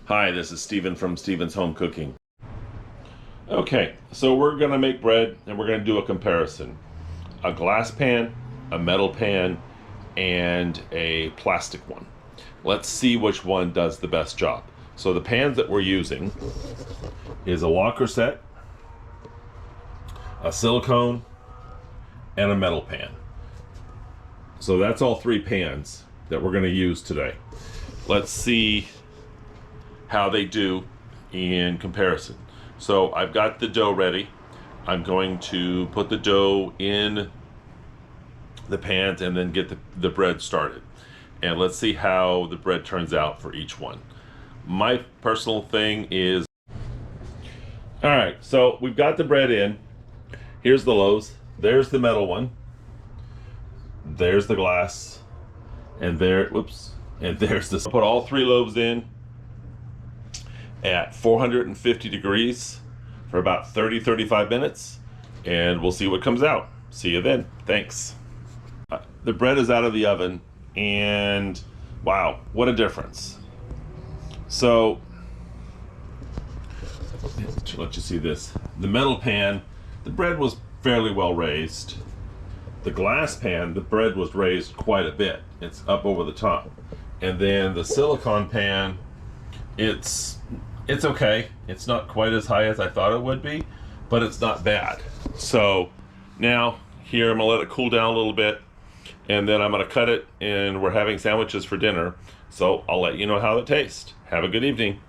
Hi, this is Steven from Steven's Home Cooking. Okay, so we're going to make bread and we're going to do a comparison. A glass pan, a metal pan, and a plastic one. Let's see which one does the best job. So the pans that we're using is a Walker set, a silicone, and a metal pan. So that's all three pans that we're going to use today. Let's see how they do in comparison. So I've got the dough ready. I'm going to put the dough in the pans and then get the bread started. And let's see how the bread turns out for each one. My personal thing is, all right, so we've got the bread in. Here's the loaves. There's the metal one. There's the glass. And and there's this. I'll put all three loaves in at 450 degrees for about 30-35 minutes, and we'll see what comes out. See you then. Thanks. The bread is out of the oven, and wow, what a difference. So to let you see this, the metal pan, the bread was fairly well raised. The glass pan, the bread was raised quite a bit. It's up over the top. And then the silicone pan, it's okay. It's not quite as high as I thought it would be, but it's not bad. So now here, I'm gonna let it cool down a little bit, and then I'm gonna cut it, and we're having sandwiches for dinner. So I'll let you know how it tastes. Have a good evening.